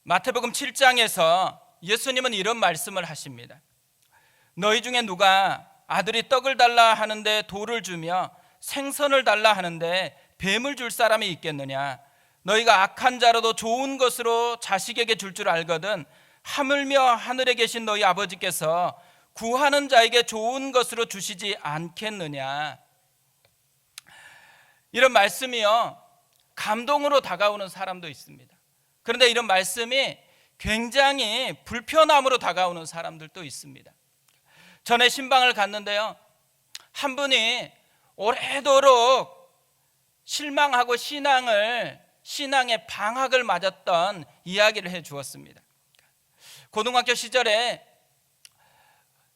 마태복음 7장에서 예수님은 이런 말씀을 하십니다. 너희 중에 누가 아들이 떡을 달라 하는데 돌을 주며 생선을 달라 하는데 뱀을 줄 사람이 있겠느냐? 너희가 악한 자라도 좋은 것으로 자식에게 줄 알거든 하물며 하늘에 계신 너희 아버지께서 구하는 자에게 좋은 것으로 주시지 않겠느냐? 이런 말씀이요, 감동으로 다가오는 사람도 있습니다. 그런데 이런 말씀이 굉장히 불편함으로 다가오는 사람들도 있습니다. 전에 신방을 갔는데요, 한 분이 오래도록 실망하고 신앙의 방학을 맞았던 이야기를 해 주었습니다. 고등학교 시절에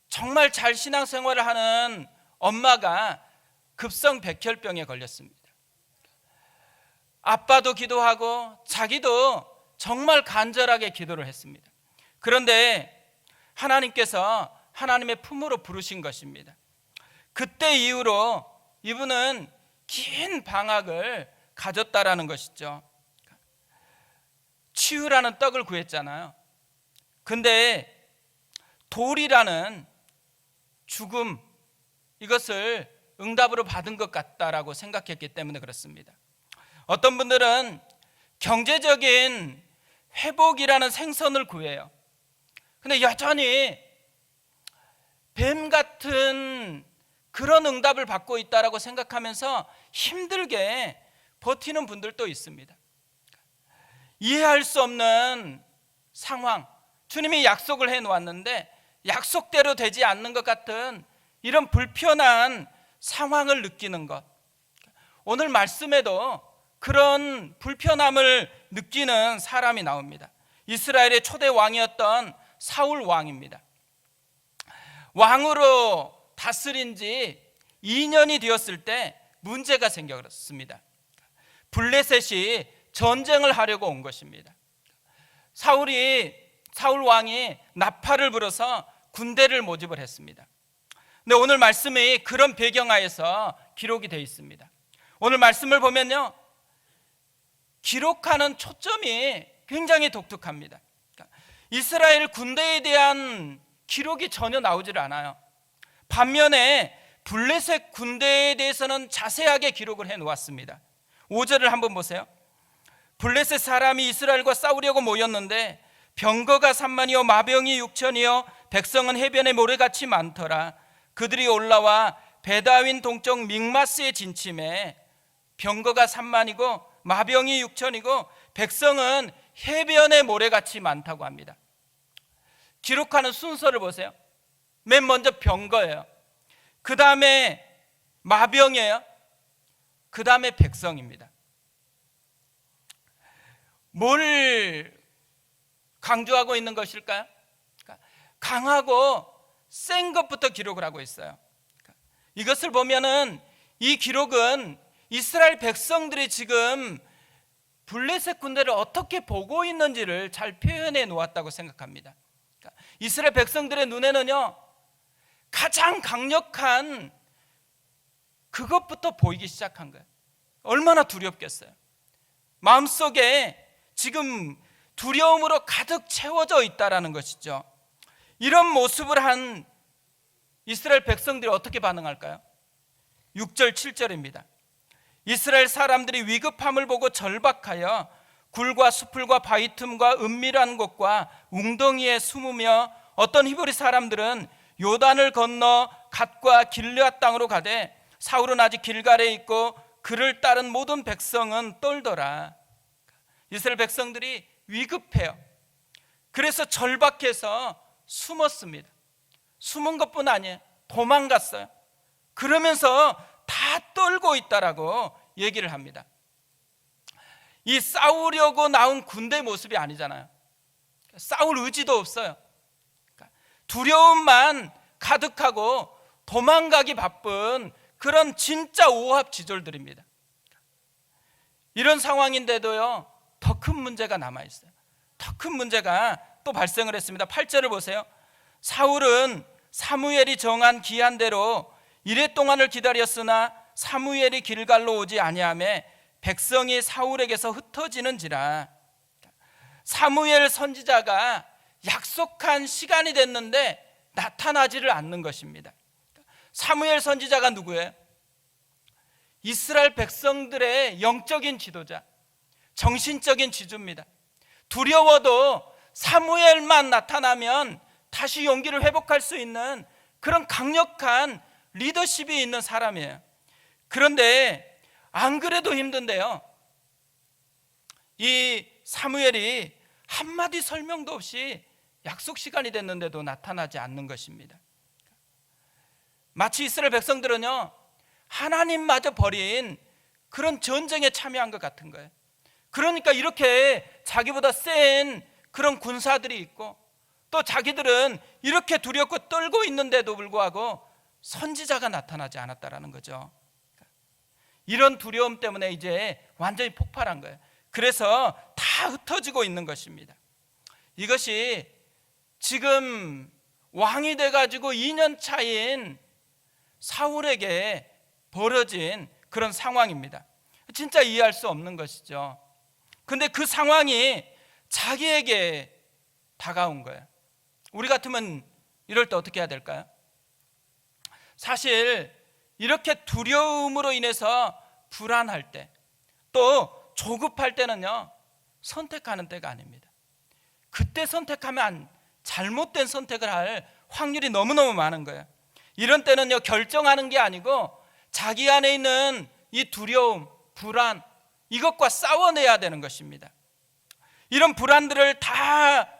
정말 잘 신앙생활을 하는 엄마가 급성 백혈병에 걸렸습니다. 아빠도 기도하고 자기도 정말 간절하게 기도를 했습니다. 그런데 하나님께서 하나님의 품으로 부르신 것입니다. 그때 이후로 이분은 긴 방학을 가졌다라는 것이죠. 치유라는 떡을 구했잖아요. 근데 돌이라는 죽음, 이것을 응답으로 받은 것 같다라고 생각했기 때문에 그렇습니다. 어떤 분들은 경제적인 회복이라는 생선을 구해요. 근데 여전히 뱀 같은 그런 응답을 받고 있다라고 생각하면서 힘들게 버티는 분들도 있습니다. 이해할 수 없는 상황, 주님이 약속을 해놓았는데 약속대로 되지 않는 것 같은 이런 불편한 상황을 느끼는 것, 오늘 말씀에도 그런 불편함을 느끼는 사람이 나옵니다. 이스라엘의 초대 왕이었던 사울 왕입니다. 왕으로 다스린 지 2년이 되었을 때 문제가 생겼습니다. 블레셋이 전쟁을 하려고 온 것입니다. 사울 왕이 나팔을 불어서 군대를 모집을 했습니다. 근데 오늘 말씀이 그런 배경하에서 기록이 되어 있습니다. 오늘 말씀을 보면요, 기록하는 초점이 굉장히 독특합니다. 이스라엘 군대에 대한 기록이 전혀 나오질 않아요. 반면에 블레셋 군대에 대해서는 자세하게 기록을 해 놓았습니다. 5절을 한번 보세요. 블레셋 사람이 이스라엘과 싸우려고 모였는데 병거가 3만이요 마병이 6천이요 백성은 해변에 모래같이 많더라. 그들이 올라와 베다윈 동쪽 믹마스에 진침해 병거가 3만이고 마병이 6천이고 백성은 해변에 모래같이 많다고 합니다. 기록하는 순서를 보세요. 맨 먼저 병거예요. 그 다음에 마병이에요. 그 다음에 백성입니다. 뭘 강조하고 있는 것일까요? 강하고 센 것부터 기록을 하고 있어요. 이것을 보면은 이 기록은 이스라엘 백성들이 지금 블레셋 군대를 어떻게 보고 있는지를 잘 표현해 놓았다고 생각합니다. 이스라엘 백성들의 눈에는요, 가장 강력한 그것부터 보이기 시작한 거예요. 얼마나 두렵겠어요. 마음속에 지금 두려움으로 가득 채워져 있다라는 것이죠. 이런 모습을 한 이스라엘 백성들이 어떻게 반응할까요? 6절 7절입니다. 이스라엘 사람들이 위급함을 보고 절박하여 굴과 수풀과 바위 틈과 은밀한 곳과 웅덩이에 숨으며 어떤 히브리 사람들은 요단을 건너 갓과 길르앗 땅으로 가되 사울은 아직 길갈에 있고 그를 따른 모든 백성은 떨더라. 이스라엘 백성들이 위급해요. 그래서 절박해서 숨었습니다. 숨은 것뿐 아니에요. 도망갔어요. 그러면서 다 떨고 있다라고 얘기를 합니다. 이 싸우려고 나온 군대 모습이 아니잖아요. 싸울 의지도 없어요. 두려움만 가득하고 도망가기 바쁜 그런 진짜 오합지졸들입니다. 이런 상황인데도요, 더 큰 문제가 남아있어요. 더 큰 문제가 또 발생을 했습니다. 8절을 보세요. 사울은 사무엘이 정한 기한대로 이레 동안을 기다렸으나 사무엘이 길갈로 오지 아니하매 백성이 사울에게서 흩어지는지라. 사무엘 선지자가 약속한 시간이 됐는데 나타나지를 않는 것입니다. 사무엘 선지자가 누구예요? 이스라엘 백성들의 영적인 지도자, 정신적인 지주입니다. 두려워도 사무엘만 나타나면 다시 용기를 회복할 수 있는 그런 강력한 리더십이 있는 사람이에요. 그런데 안 그래도 힘든데요, 이 사무엘이 한마디 설명도 없이 약속 시간이 됐는데도 나타나지 않는 것입니다. 마치 이스라엘 백성들은요, 하나님마저 버린 그런 전쟁에 참여한 것 같은 거예요. 그러니까 이렇게 자기보다 센 그런 군사들이 있고, 또 자기들은 이렇게 두렵고 떨고 있는데도 불구하고 선지자가 나타나지 않았다라는 거죠. 이런 두려움 때문에 이제 완전히 폭발한 거예요. 그래서 다 흩어지고 있는 것입니다. 이것이 지금 왕이 돼가지고 2년 차인 사울에게 벌어진 그런 상황입니다. 진짜 이해할 수 없는 것이죠. 근데 그 상황이 자기에게 다가온 거예요. 우리 같으면 이럴 때 어떻게 해야 될까요? 사실 이렇게 두려움으로 인해서 불안할 때, 또 조급할 때는요, 선택하는 때가 아닙니다. 그때 선택하면 잘못된 선택을 할 확률이 너무너무 많은 거예요. 이런 때는요, 결정하는 게 아니고 자기 안에 있는 이 두려움, 불안, 이것과 싸워내야 되는 것입니다. 이런 불안들을 다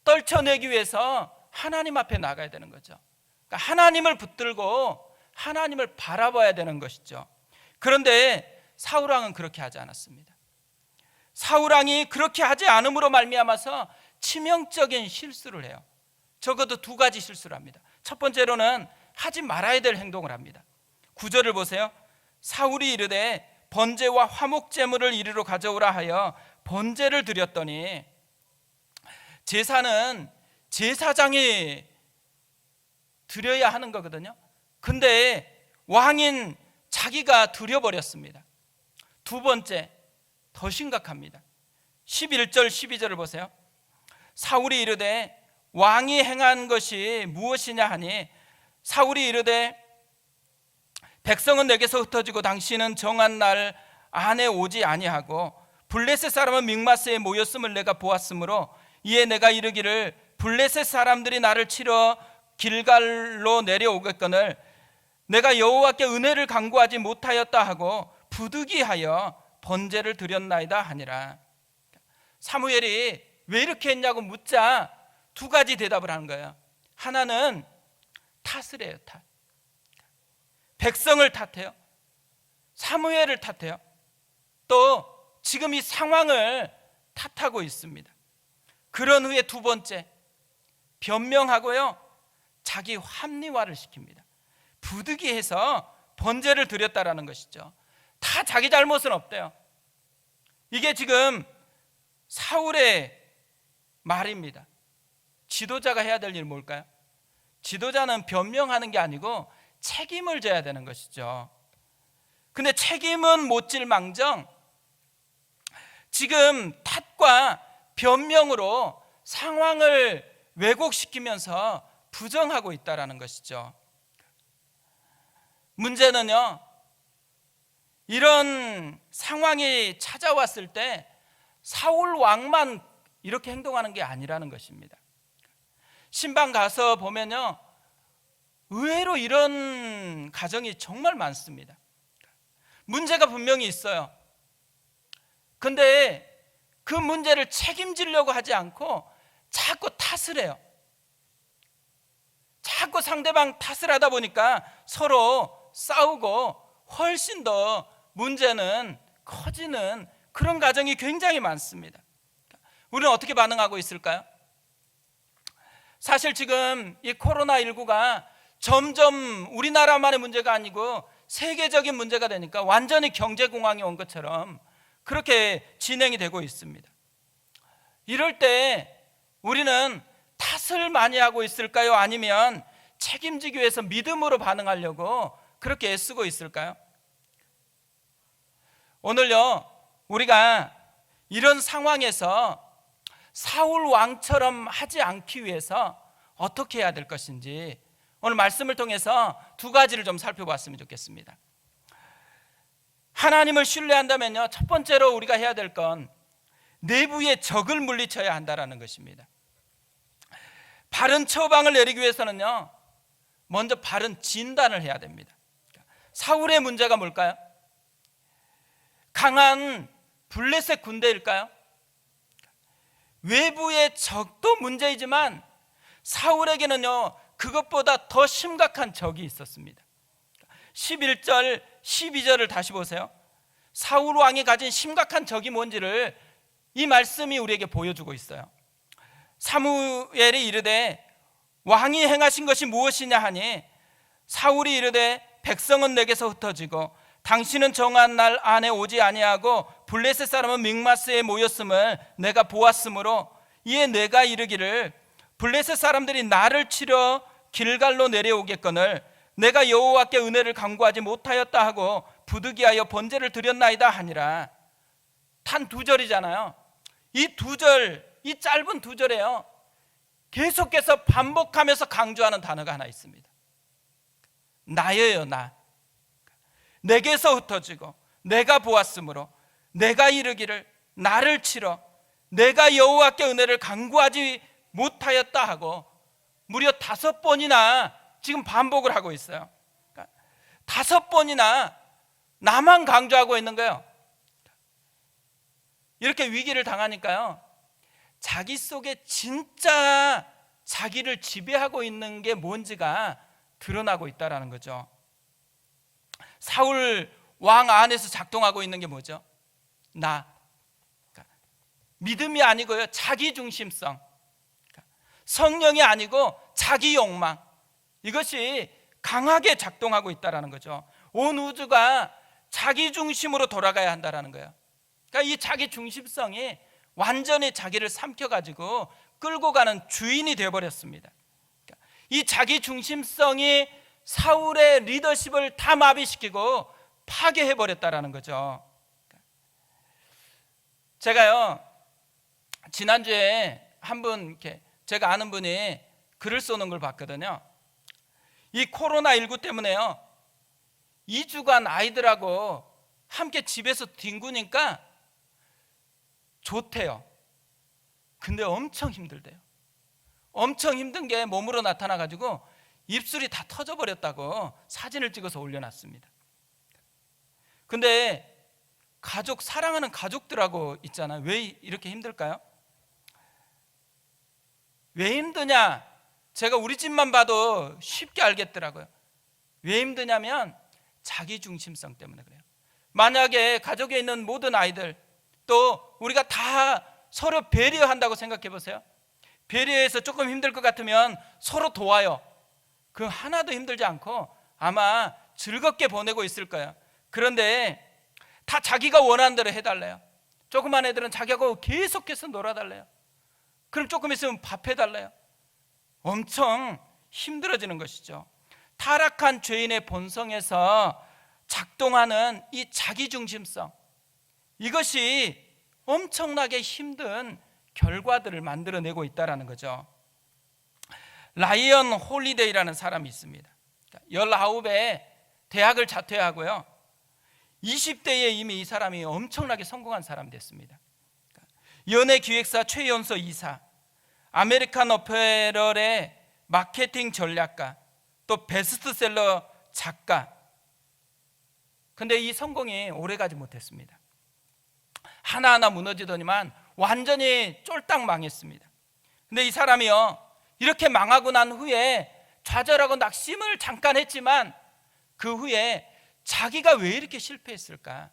떨쳐내기 위해서 하나님 앞에 나가야 되는 거죠. 그러니까 하나님을 붙들고 하나님을 바라봐야 되는 것이죠. 그런데 사울왕은 그렇게 하지 않았습니다. 사울왕이 그렇게 하지 않음으로 말미암아서 치명적인 실수를 해요. 적어도 2가지 실수를 합니다. 첫 번째로는 하지 말아야 될 행동을 합니다. 9절을 보세요. 사울이 이르되 번제와 화목제물을 이리로 가져오라 하여 번제를 드렸더니, 제사는 제사장이 드려야 하는 거거든요. 근데 왕인 자기가 드려버렸습니다. 2번째, 더 심각합니다. 11절 12절을 보세요. 사울이 이르되 왕이 행한 것이 무엇이냐 하니, 사울이 이르되 백성은 내게서 흩어지고 당신은 정한 날 안에 오지 아니하고 블레셋 사람은 믹마스에 모였음을 내가 보았으므로 이에 내가 이르기를 블레셋 사람들이 나를 치러 길갈로 내려오겠거늘 내가 여호와께 은혜를 간구하지 못하였다 하고 부득이하여 번제를 드렸나이다 하니라. 사무엘이 왜 이렇게 했냐고 묻자 2가지 대답을 하는 거예요. 하나는 탓을 해요. 탓. 백성을 탓해요. 사무엘을 탓해요. 또 지금 이 상황을 탓하고 있습니다. 그런 후에 2번째, 변명하고요, 자기 합리화를 시킵니다. 부득이해서 번제를 드렸다라는 것이죠. 다 자기 잘못은 없대요. 이게 지금 사울의 말입니다. 지도자가 해야 될 일은 뭘까요? 지도자는 변명하는 게 아니고 책임을 져야 되는 것이죠. 근데 책임은 못 질 망정 지금 탓과 변명으로 상황을 왜곡시키면서 부정하고 있다라는 것이죠. 문제는요, 이런 상황이 찾아왔을 때 사울 왕만 이렇게 행동하는 게 아니라는 것입니다. 신방 가서 보면요, 의외로 이런 가정이 정말 많습니다. 문제가 분명히 있어요. 근데 그 문제를 책임지려고 하지 않고 자꾸 탓을 해요. 자꾸 상대방 탓을 하다 보니까 서로 싸우고 훨씬 더 문제는 커지는 그런 가정이 굉장히 많습니다. 우리는 어떻게 반응하고 있을까요? 사실 지금 이 코로나19가 점점 우리나라만의 문제가 아니고 세계적인 문제가 되니까 완전히 경제공황이 온 것처럼 그렇게 진행이 되고 있습니다. 이럴 때 우리는 탓을 많이 하고 있을까요? 아니면 책임지기 위해서 믿음으로 반응하려고 그렇게 애쓰고 있을까요? 오늘요, 우리가 이런 상황에서 사울 왕처럼 하지 않기 위해서 어떻게 해야 될 것인지 오늘 말씀을 통해서 두 가지를 좀 살펴봤으면 좋겠습니다. 하나님을 신뢰한다면요, 첫 번째로 우리가 해야 될 건 내부의 적을 물리쳐야 한다는 것입니다. 바른 처방을 내리기 위해서는요, 먼저 바른 진단을 해야 됩니다. 사울의 문제가 뭘까요? 강한 블레셋 군대일까요? 외부의 적도 문제이지만 사울에게는요, 그것보다 더 심각한 적이 있었습니다. 11절, 12절을 다시 보세요. 사울 왕이 가진 심각한 적이 뭔지를 이 말씀이 우리에게 보여주고 있어요. 사무엘이 이르되 왕이 행하신 것이 무엇이냐 하니 사울이 이르되 백성은 내게서 흩어지고 당신은 정한 날 안에 오지 아니하고 블레셋 사람은 믹마스에 모였음을 내가 보았으므로 이에 내가 이르기를 블레셋 사람들이 나를 치러 길갈로 내려오겠거늘 내가 여호와께 은혜를 간구하지 못하였다 하고 부득이하여 번제를 드렸나이다 하니라. 단 2절이잖아요. 이 2절, 이 짧은 2절에요, 계속해서 반복하면서 강조하는 단어가 하나 있습니다. 나예요, 나. 내게서 흩어지고 내가 보았으므로 내가 이르기를 나를 치러 내가 여호와께 은혜를 간구하지 못하였다 하고 무려 5번이나 지금 반복을 하고 있어요. 그러니까 5번이나 나만 강조하고 있는 거예요. 이렇게 위기를 당하니까요, 자기 속에 진짜 자기를 지배하고 있는 게 뭔지가 드러나고 있다는 거죠. 사울 왕 안에서 작동하고 있는 게 뭐죠? 나. 그러니까 믿음이 아니고요, 자기 중심성. 그러니까 성령이 아니고 자기 욕망. 이것이 강하게 작동하고 있다는 거죠. 온 우주가 자기 중심으로 돌아가야 한다는 거예요. 그러니까 이 자기 중심성이 완전히 자기를 삼켜가지고 끌고 가는 주인이 되어버렸습니다. 그러니까 이 자기 중심성이 사울의 리더십을 다 마비시키고 파괴해버렸다는 거죠. 제가요, 지난주에 한 분, 이렇게 제가 아는 분이 글을 쏘는 걸 봤거든요. 이 코로나19 때문에요, 2주간 아이들하고 함께 집에서 뒹구니까 좋대요. 근데 엄청 힘들대요. 엄청 힘든 게 몸으로 나타나가지고 입술이 다 터져버렸다고 사진을 찍어서 올려놨습니다. 근데 가족, 사랑하는 가족들하고 있잖아요. 왜 이렇게 힘들까요? 왜 힘드냐? 제가 우리 집만 봐도 쉽게 알겠더라고요. 왜 힘드냐면 자기 중심성 때문에 그래요. 만약에 가족에 있는 모든 아이들, 또 우리가 다 서로 배려한다고 생각해 보세요. 배려해서 조금 힘들 것 같으면 서로 도와요. 그 하나도 힘들지 않고 아마 즐겁게 보내고 있을 거예요. 그런데 다 자기가 원하는 대로 해달래요. 조그만 애들은 자기하고 계속해서 놀아달래요. 그럼 조금 있으면 밥 해달래요. 엄청 힘들어지는 것이죠. 타락한 죄인의 본성에서 작동하는 이 자기중심성, 이것이 엄청나게 힘든 결과들을 만들어내고 있다는 거죠. 라이언 홀리데이라는 사람이 있습니다. 19에 대학을 자퇴하고요, 20대에 이미 이 사람이 엄청나게 성공한 사람이 됐습니다. 연예기획사 최연소 이사, 아메리칸 어페럴의 마케팅 전략가, 또 베스트셀러 작가. 근데 이 성공이 오래가지 못했습니다. 하나하나 무너지더니만 완전히 쫄딱 망했습니다. 근데 이 사람이요, 이렇게 망하고 난 후에 좌절하고 낙심을 잠깐 했지만 그 후에 자기가 왜 이렇게 실패했을까?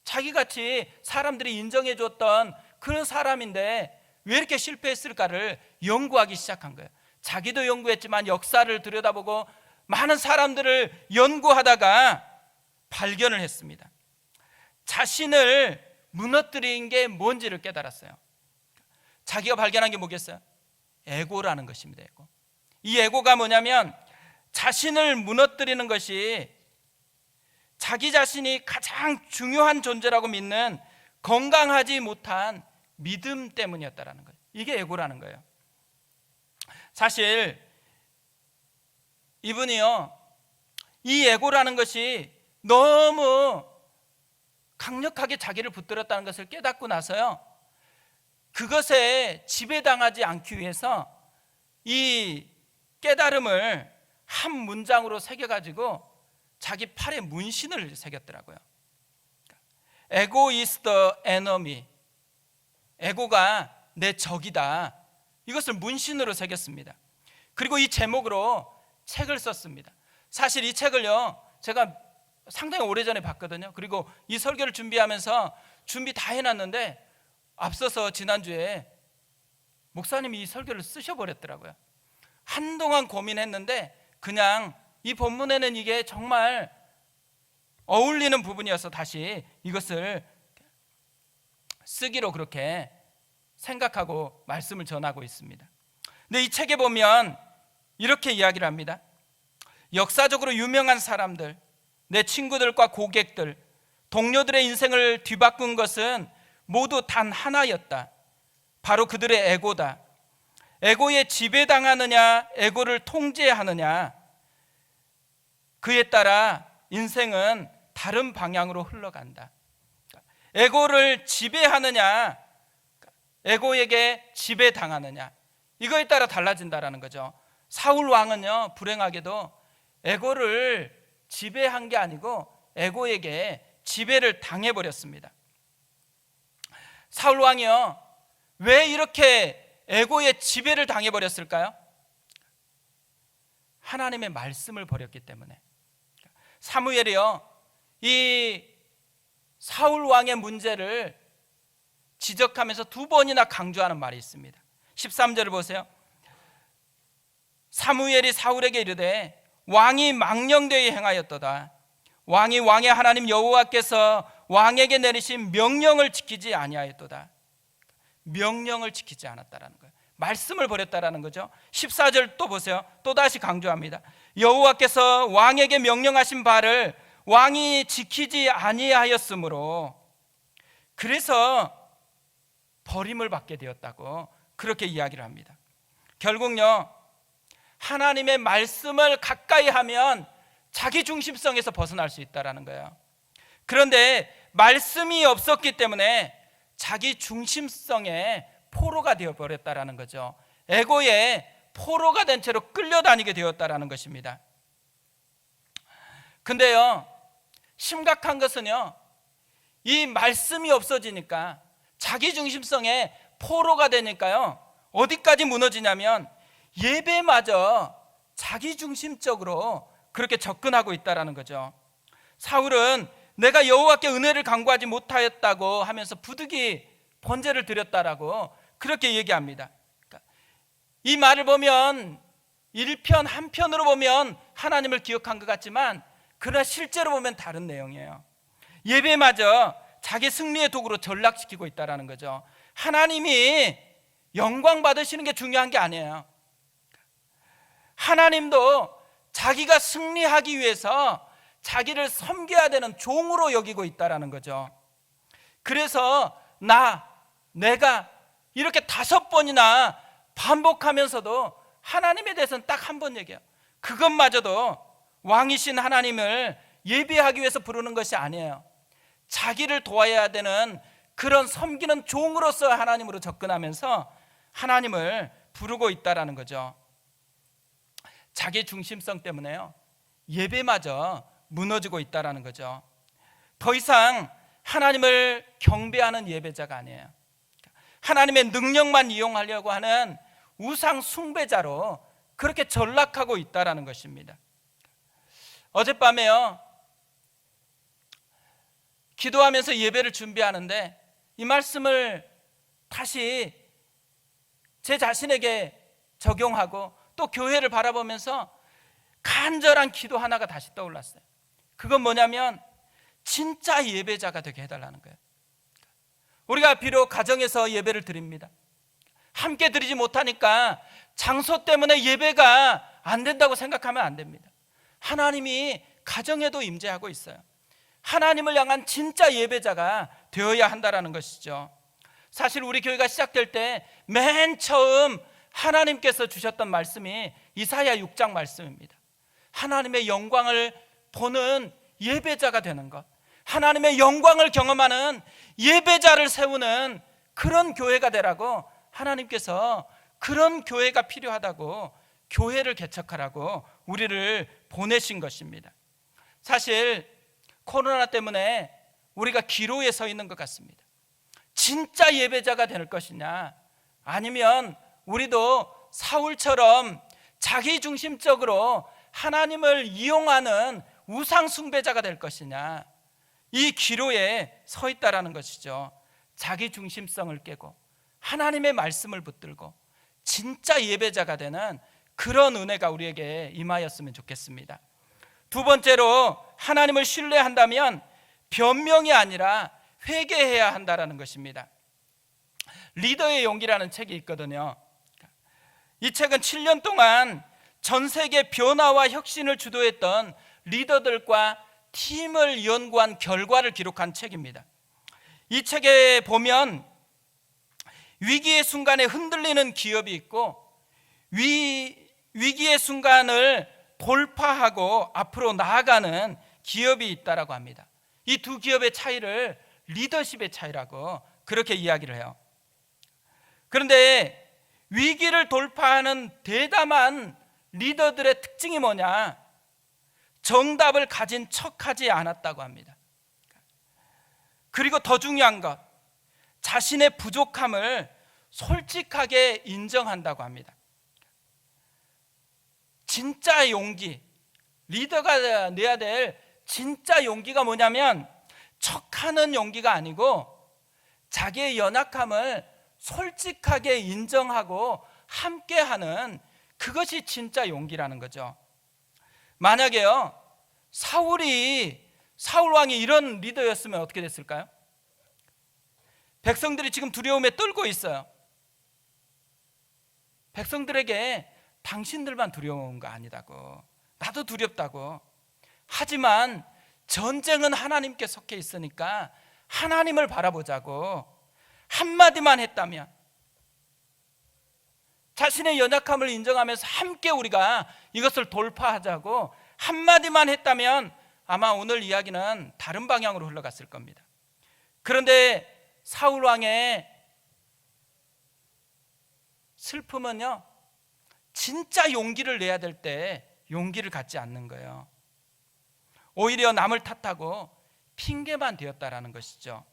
자기같이 사람들이 인정해줬던 그런 사람인데 왜 이렇게 실패했을까를 연구하기 시작한 거예요. 자기도 연구했지만 역사를 들여다보고 많은 사람들을 연구하다가 발견을 했습니다. 자신을 무너뜨린 게 뭔지를 깨달았어요. 자기가 발견한 게 뭐겠어요? 에고라는 것입니다. 에고. 이 에고가 뭐냐면 자신을 무너뜨리는 것이 자기 자신이 가장 중요한 존재라고 믿는 건강하지 못한 믿음 때문이었다라는 거예요. 이게 에고라는 거예요. 사실 이분이요, 이 에고라는 것이 너무 강력하게 자기를 붙들었다는 것을 깨닫고 나서요, 그것에 지배당하지 않기 위해서 이 깨달음을 한 문장으로 새겨가지고 자기 팔에 문신을 새겼더라고요. Ego is the enemy. 에고가 내 적이다. 이것을 문신으로 새겼습니다. 그리고 이 제목으로 책을 썼습니다. 사실 이 책을요, 제가 상당히 오래전에 봤거든요. 그리고 이 설교를 준비하면서 준비 다 해놨는데 앞서서 지난주에 목사님이 이 설교를 쓰셔버렸더라고요. 한동안 고민했는데 그냥 이 본문에는 이게 정말 어울리는 부분이어서 다시 이것을 쓰기로 그렇게 생각하고 말씀을 전하고 있습니다. 근데 이 책에 보면 이렇게 이야기를 합니다. 역사적으로 유명한 사람들, 내 친구들과 고객들, 동료들의 인생을 뒤바꾼 것은 모두 단 하나였다. 바로 그들의 에고다. 에고에 지배당하느냐, 에고를 통제하느냐, 그에 따라 인생은 다른 방향으로 흘러간다. 에고를 지배하느냐, 에고에게 지배당하느냐, 이거에 따라 달라진다라는 거죠. 사울 왕은요, 불행하게도 에고를 지배한 게 아니고 에고에게 지배를 당해버렸습니다. 사울 왕이요, 왜 이렇게 에고의 지배를 당해버렸을까요? 하나님의 말씀을 버렸기 때문에. 사무엘이요, 이 사울 왕의 문제를 지적하면서 2번이나 강조하는 말이 있습니다. 13절을 보세요. 사무엘이 사울에게 이르되 왕이 망령되이 행하였도다. 왕이 왕의 하나님 여호와께서 왕에게 내리신 명령을 지키지 아니하였도다. 명령을 지키지 않았다라는 거예요. 말씀을 버렸다라는 거죠. 14절 또 보세요. 또 다시 강조합니다. 여호와께서 왕에게 명령하신 바를 왕이 지키지 아니하였으므로 그래서 버림을 받게 되었다고 그렇게 이야기를 합니다. 결국요, 하나님의 말씀을 가까이 하면 자기 중심성에서 벗어날 수 있다는 거예요. 그런데 말씀이 없었기 때문에 자기 중심성의 포로가 되어버렸다는 거죠. 에고의 포로가 된 채로 끌려다니게 되었다는 것입니다. 근데요, 심각한 것은요, 이 말씀이 없어지니까 자기 중심성의 포로가 되니까요, 어디까지 무너지냐면 예배마저 자기 중심적으로 그렇게 접근하고 있다는 거죠. 사울은 내가 여호와께 은혜를 간구하지 못하였다고 하면서 부득이 번제를 드렸다라고 그렇게 얘기합니다. 이 말을 보면 한편으로 보면 하나님을 기억한 것 같지만 그러나 실제로 보면 다른 내용이에요. 예배마저 자기 승리의 도구로 전락시키고 있다는 거죠. 하나님이 영광 받으시는 게 중요한 게 아니에요. 하나님도 자기가 승리하기 위해서 자기를 섬겨야 되는 종으로 여기고 있다는 거죠. 그래서 내가 이렇게 5번이나 반복하면서도 하나님에 대해서는 딱 한 번 얘기해요. 그것마저도 왕이신 하나님을 예배하기 위해서 부르는 것이 아니에요. 자기를 도와야 되는 그런 섬기는 종으로서 하나님으로 접근하면서 하나님을 부르고 있다는 거죠. 자기 중심성 때문에요, 예배마저 무너지고 있다는 거죠. 더 이상 하나님을 경배하는 예배자가 아니에요. 하나님의 능력만 이용하려고 하는 우상 숭배자로 그렇게 전락하고 있다는 것입니다. 어젯밤에요, 기도하면서 예배를 준비하는데 이 말씀을 다시 제 자신에게 적용하고 또 교회를 바라보면서 간절한 기도 하나가 다시 떠올랐어요. 그건 뭐냐면 진짜 예배자가 되게 해달라는 거예요. 우리가 비록 가정에서 예배를 드립니다. 함께 드리지 못하니까 장소 때문에 예배가 안 된다고 생각하면 안 됩니다. 하나님이 가정에도 임재하고 있어요. 하나님을 향한 진짜 예배자가 되어야 한다라는 것이죠. 사실 우리 교회가 시작될 때 맨 처음 하나님께서 주셨던 말씀이 이사야 6장 말씀입니다. 하나님의 영광을 보는 예배자가 되는 것, 하나님의 영광을 경험하는 예배자를 세우는 그런 교회가 되라고, 하나님께서 그런 교회가 필요하다고 교회를 개척하라고 우리를 보내신 것입니다. 사실 코로나 때문에 우리가 기로에 서 있는 것 같습니다. 진짜 예배자가 될 것이냐, 아니면 우리도 사울처럼 자기중심적으로 하나님을 이용하는 우상 숭배자가 될 것이냐, 이 기로에 서 있다라는 것이죠. 자기중심성을 깨고 하나님의 말씀을 붙들고 진짜 예배자가 되는 그런 은혜가 우리에게 임하였으면 좋겠습니다. 두 번째로, 하나님을 신뢰한다면 변명이 아니라 회개해야 한다라는 것입니다. 리더의 용기라는 책이 있거든요. 이 책은 7년 동안 전 세계 변화와 혁신을 주도했던 리더들과 팀을 연구한 결과를 기록한 책입니다. 이 책에 보면 위기의 순간에 흔들리는 기업이 있고 위기의 순간을 돌파하고 앞으로 나아가는 기업이 있다라고 합니다. 이 두 기업의 차이를 리더십의 차이라고 그렇게 이야기를 해요. 그런데 위기를 돌파하는 대담한 리더들의 특징이 뭐냐? 정답을 가진 척하지 않았다고 합니다. 그리고 더 중요한 것, 자신의 부족함을 솔직하게 인정한다고 합니다. 진짜 용기, 리더가 내야 될 진짜 용기가 뭐냐면 척하는 용기가 아니고 자기의 연약함을 솔직하게 인정하고 함께하는, 그것이 진짜 용기라는 거죠. 만약에요, 사울 왕이 이런 리더였으면 어떻게 됐을까요? 백성들이 지금 두려움에 떨고 있어요. 백성들에게 당신들만 두려운 거 아니다고, 나도 두렵다고. 하지만 전쟁은 하나님께 속해 있으니까 하나님을 바라보자고 한마디만 했다면, 자신의 연약함을 인정하면서 함께 우리가 이것을 돌파하자고 한마디만 했다면 아마 오늘 이야기는 다른 방향으로 흘러갔을 겁니다. 그런데 사울 왕의 슬픔은요, 진짜 용기를 내야 될 때 용기를 갖지 않는 거예요. 오히려 남을 탓하고 핑계만 되었다라는 것이죠.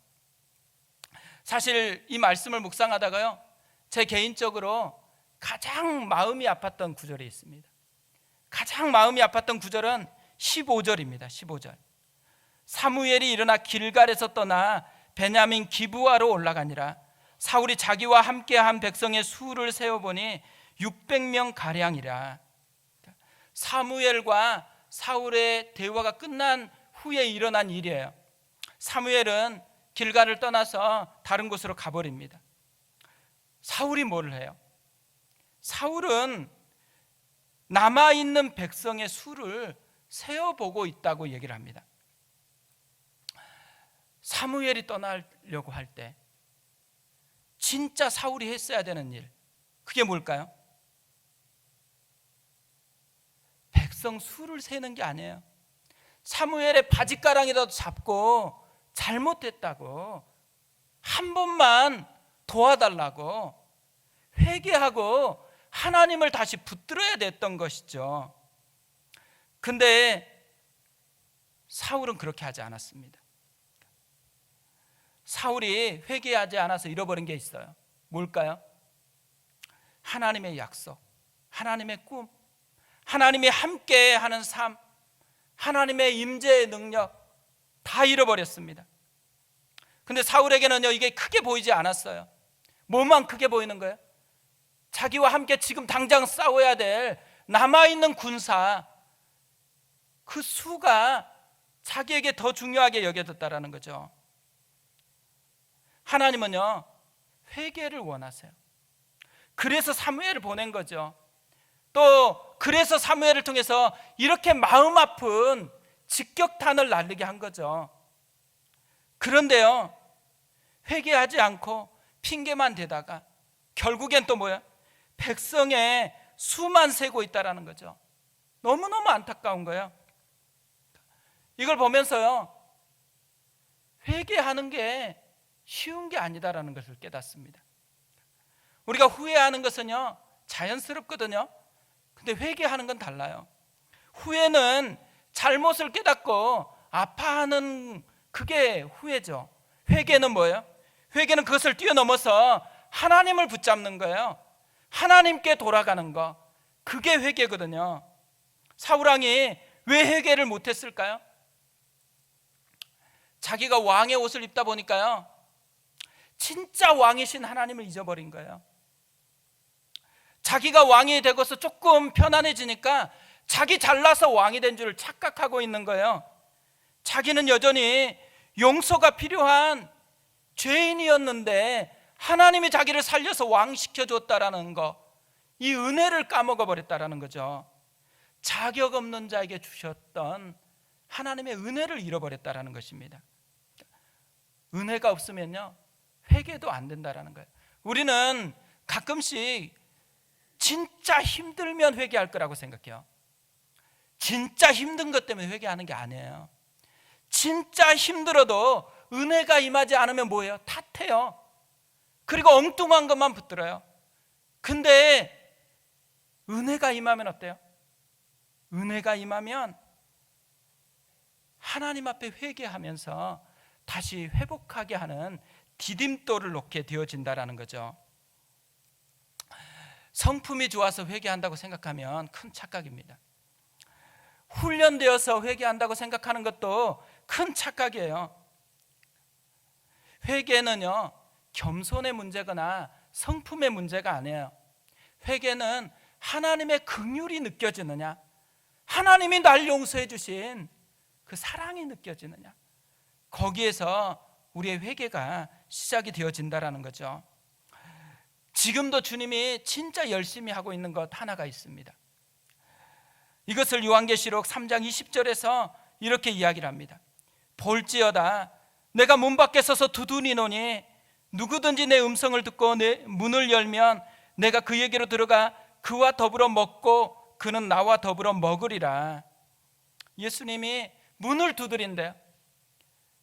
사실 이 말씀을 묵상하다가요, 제 개인적으로 가장 마음이 아팠던 구절이 있습니다. 가장 마음이 아팠던 구절은 15절입니다. 15절. 사무엘이 일어나 길갈에서 떠나 베냐민 기브아로 올라가니라. 사울이 자기와 함께한 백성의 수를 세어보니 600명 가량이라. 사무엘과 사울의 대화가 끝난 후에 일어난 일이에요. 사무엘은 길갈을 떠나서 다른 곳으로 가버립니다. 사울이 뭘 해요? 사울은 남아있는 백성의 수를 세어보고 있다고 얘기를 합니다. 사무엘이 떠나려고 할 때 진짜 사울이 했어야 되는 일, 그게 뭘까요? 백성 수를 세는 게 아니에요. 사무엘의 바짓가랑이라도 잡고 잘못했다고 한 번만 도와달라고 회개하고 하나님을 다시 붙들어야 됐던 것이죠. 근데 사울은 그렇게 하지 않았습니다. 사울이 회개하지 않아서 잃어버린 게 있어요. 뭘까요? 하나님의 약속, 하나님의 꿈, 하나님이 함께하는 삶, 하나님의 임재의 능력 다 잃어버렸습니다. 근데 사울에게는요, 이게 크게 보이지 않았어요. 뭐만 크게 보이는 거예요? 자기와 함께 지금 당장 싸워야 될 남아있는 군사, 그 수가 자기에게 더 중요하게 여겨졌다라는 거죠. 하나님은요, 회개를 원하세요. 그래서 사무엘을 보낸 거죠. 또 그래서 사무엘을 통해서 이렇게 마음 아픈 직격탄을 날리게 한 거죠. 그런데요, 회개하지 않고 핑계만 대다가 결국엔 또 뭐야? 백성의 수만 세고 있다라는 거죠. 너무너무 안타까운 거예요. 이걸 보면서요, 회개하는 게 쉬운 게 아니다라는 것을 깨닫습니다. 우리가 후회하는 것은요, 자연스럽거든요. 근데 회개하는 건 달라요. 후회는 잘못을 깨닫고 아파하는 그게 후회죠. 회개는 뭐예요? 회개는 그것을 뛰어넘어서 하나님을 붙잡는 거예요. 하나님께 돌아가는 거, 그게 회개거든요. 사울왕이 왜 회개를 못했을까요? 자기가 왕의 옷을 입다 보니까요, 진짜 왕이신 하나님을 잊어버린 거예요. 자기가 왕이 되고서 조금 편안해지니까 자기 잘나서 왕이 된 줄 착각하고 있는 거예요. 자기는 여전히 용서가 필요한 죄인이었는데 하나님이 자기를 살려서 왕 시켜줬다라는 거, 이 은혜를 까먹어 버렸다라는 거죠. 자격 없는 자에게 주셨던 하나님의 은혜를 잃어버렸다라는 것입니다. 은혜가 없으면요, 회개도 안 된다라는 거예요. 우리는 가끔씩 진짜 힘들면 회개할 거라고 생각해요. 진짜 힘든 것 때문에 회개하는 게 아니에요. 진짜 힘들어도 은혜가 임하지 않으면 뭐예요? 탓해요. 그리고 엉뚱한 것만 붙들어요. 근데 은혜가 임하면 어때요? 은혜가 임하면 하나님 앞에 회개하면서 다시 회복하게 하는 디딤돌을 놓게 되어진다라는 거죠. 성품이 좋아서 회개한다고 생각하면 큰 착각입니다. 훈련되어서 회개한다고 생각하는 것도 큰 착각이에요. 회개는요, 겸손의 문제거나 성품의 문제가 아니에요. 회개는 하나님의 긍휼이 느껴지느냐, 하나님이 날 용서해 주신 그 사랑이 느껴지느냐, 거기에서 우리의 회개가 시작이 되어진다라는 거죠. 지금도 주님이 진짜 열심히 하고 있는 것 하나가 있습니다. 이것을 요한계시록 3장 20절에서 이렇게 이야기를 합니다. 볼지어다 내가 문 밖에 서서 두드리노니 누구든지 내 음성을 듣고 내 문을 열면 내가 그에게로 들어가 그와 더불어 먹고 그는 나와 더불어 먹으리라. 예수님이 문을 두드린대요.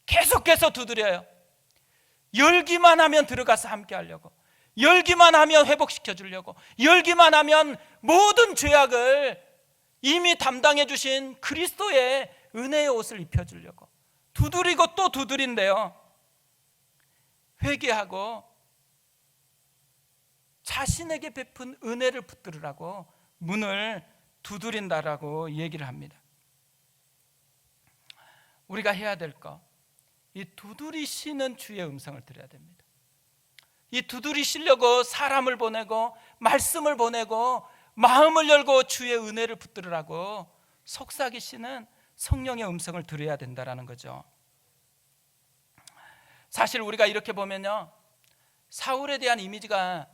계속해서 두드려요. 열기만 하면 들어가서 함께 하려고, 열기만 하면 회복시켜 주려고, 열기만 하면 모든 죄악을 이미 담당해 주신 그리스도의 은혜의 옷을 입혀 주려고 두드리고 또 두드린대요. 회개하고 자신에게 베푼 은혜를 붙들으라고 문을 두드린다라고 얘기를 합니다. 우리가 해야 될 거, 이 두드리시는 주의 음성을 들어야 됩니다. 이 두드리시려고 사람을 보내고 말씀을 보내고 마음을 열고 주의 은혜를 붙들으라고 속삭이시는 성령의 음성을 들어야 된다라는 거죠. 사실 우리가 이렇게 보면요, 사울에 대한 이미지가,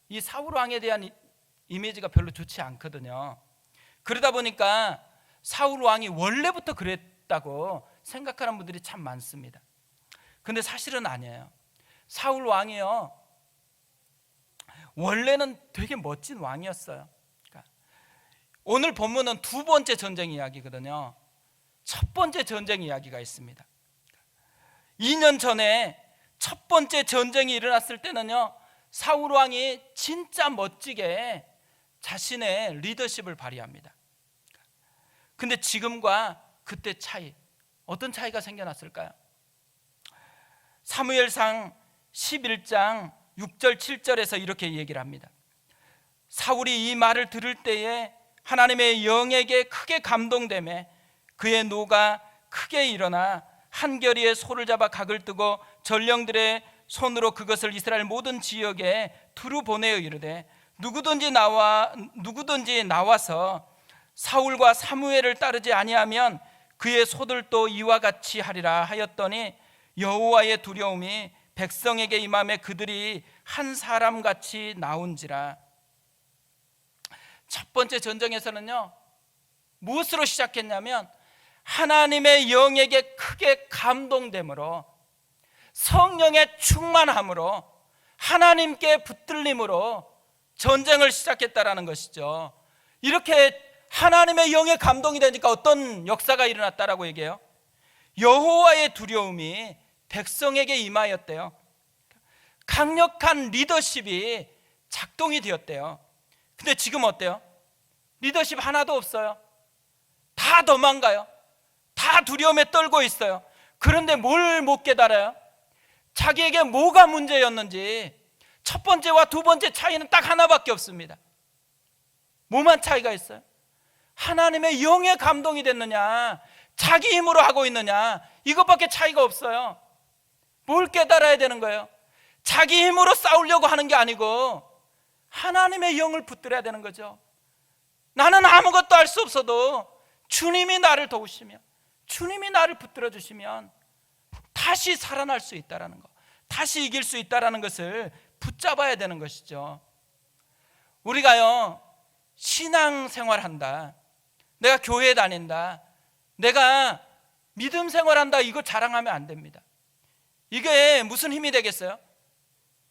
이 사울 왕에 대한 이미지가 별로 좋지 않거든요. 그러다 보니까 사울 왕이 원래부터 그랬다고 생각하는 분들이 참 많습니다. 근데 사실은 아니에요. 사울 왕이요, 원래는 되게 멋진 왕이었어요. 그러니까 오늘 본문은 두 번째 전쟁 이야기거든요. 첫 번째 전쟁 이야기가 있습니다. 2년 전에 첫 번째 전쟁이 일어났을 때는요, 사울 왕이 진짜 멋지게 자신의 리더십을 발휘합니다. 근데 지금과 그때 차이, 어떤 차이가 생겨났을까요? 사무엘상 11장 6절 7절에서 이렇게 얘기를 합니다. 사울이 이 말을 들을 때에 하나님의 영에게 크게 감동되매 그의 노가 크게 일어나 한결이의 소를 잡아 각을 뜨고 전령들의 손으로 그것을 이스라엘 모든 지역에 두루 보내어 이르되 누구든지 나와서 사울과 사무엘을 따르지 아니하면 그의 소들도 이와 같이 하리라 하였더니 여호와의 두려움이 백성에게 임하매 그들이 한 사람같이 나온지라. 첫 번째 전쟁에서는요, 무엇으로 시작했냐면 하나님의 영에게 크게 감동됨으로 성령의 충만함으로 하나님께 붙들림으로 전쟁을 시작했다라는 것이죠. 이렇게 하나님의 영의 감동이 되니까 어떤 역사가 일어났다라고 얘기해요? 여호와의 두려움이 백성에게 임하였대요. 강력한 리더십이 작동이 되었대요. 근데 지금 어때요? 리더십 하나도 없어요. 다 도망가요. 다 두려움에 떨고 있어요. 그런데 뭘 못 깨달아요? 자기에게 뭐가 문제였는지. 첫 번째와 두 번째 차이는 딱 하나밖에 없습니다. 뭐만 차이가 있어요? 하나님의 영의 감동이 됐느냐, 자기 힘으로 하고 있느냐, 이것밖에 차이가 없어요. 뭘 깨달아야 되는 거예요? 자기 힘으로 싸우려고 하는 게 아니고 하나님의 영을 붙들어야 되는 거죠. 나는 아무것도 할 수 없어도 주님이 나를 도우시며 주님이 나를 붙들어 주시면 다시 살아날 수 있다는 거, 다시 이길 수 있다는 것을 붙잡아야 되는 것이죠. 우리가요, 신앙생활한다, 내가 교회 다닌다, 내가 믿음 생활한다, 이거 자랑하면 안 됩니다. 이게 무슨 힘이 되겠어요?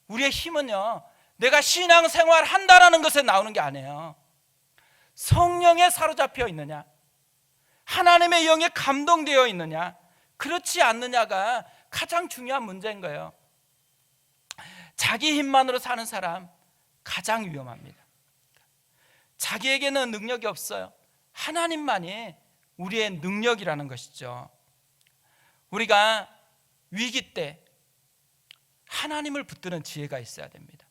우리의 힘은요, 내가 신앙생활 한다라는 것에 나오는 게 아니에요. 성령에 사로잡혀 있느냐, 하나님의 영에 감동되어 있느냐, 그렇지 않느냐가 가장 중요한 문제인 거예요. 자기 힘만으로 사는 사람 가장 위험합니다. 자기에게는 능력이 없어요. 하나님만이 우리의 능력이라는 것이죠. 우리가 위기 때 하나님을 붙드는 지혜가 있어야 됩니다.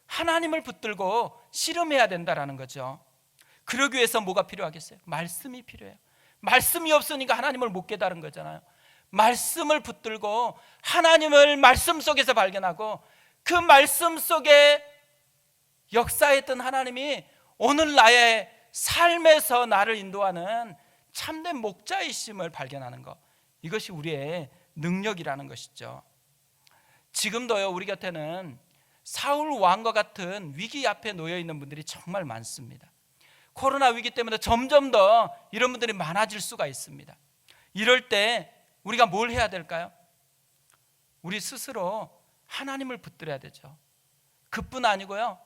하나님을 붙들고 씨름해야 된다는 거죠. 그러기 위해서 뭐가 필요하겠어요? 말씀이 필요해요. 말씀이 없으니까 하나님을 못 깨달은 거잖아요. 말씀을 붙들고 하나님을 말씀 속에서 발견하고 그 말씀 속에 역사했던 하나님이 오늘 나의 삶에서 나를 인도하는 참된 목자이심을 발견하는 것, 이것이 우리의 능력이라는 것이죠. 지금도요, 우리 곁에는 사울 왕과 같은 위기 앞에 놓여 있는 분들이 정말 많습니다. 코로나 위기 때문에 점점 더 이런 분들이 많아질 수가 있습니다. 이럴 때 우리가 뭘 해야 될까요? 우리 스스로 하나님을 붙들어야 되죠. 그뿐 아니고요,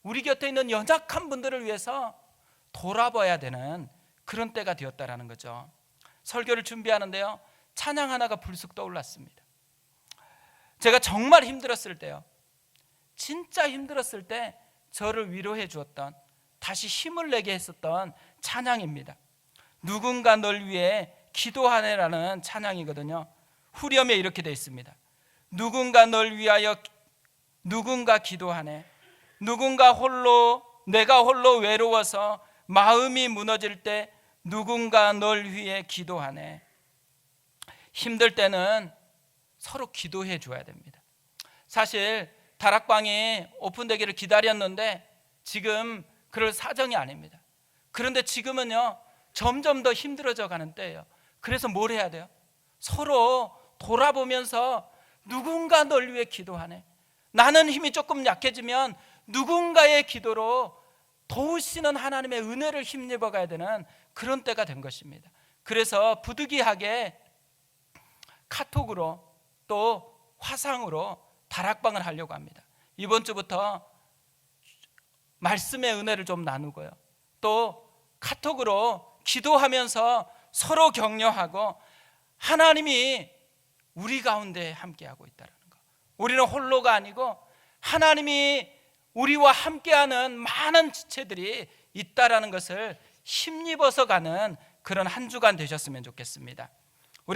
우리 곁에 있는 연약한 분들을 위해서 돌아봐야 되는 그런 때가 되었다라는 거죠. 설교를 준비하는데요, 찬양 하나가 불쑥 떠올랐습니다. 제가 정말 힘들었을 때요, 진짜 힘들었을 때 저를 위로해 주었던, 다시 힘을 내게 했었던 찬양입니다. 누군가 널 위해 기도하네라는 찬양이거든요. 후렴에 이렇게 되어 있습니다. 누군가 널 위하여 누군가 기도하네. 내가 홀로 외로워서 마음이 무너질 때 누군가 널 위해 기도하네. 힘들 때는 서로 기도해 줘야 됩니다. 사실 다락방이 오픈되기를 기다렸는데 지금 그럴 사정이 아닙니다. 그런데 지금은요, 점점 더 힘들어져 가는 때예요. 그래서 뭘 해야 돼요? 서로 돌아보면서 누군가 널 위해 기도하네. 나는 힘이 조금 약해지면 누군가의 기도로 도우시는 하나님의 은혜를 힘입어 가야 되는 그런 때가 된 것입니다. 그래서 부득이하게 카톡으로 또 화상으로 다락방을 하려고 합니다. 이번 주부터 말씀의 은혜를 좀 나누고요, 또 카톡으로 기도하면서 서로 격려하고 하나님이 우리 가운데 함께하고 있다는 거, 우리는 홀로가 아니고 하나님이 우리와 함께하는 많은 지체들이 있다라는 것을 힘입어서 가는 그런 한 주간 되셨으면 좋겠습니다.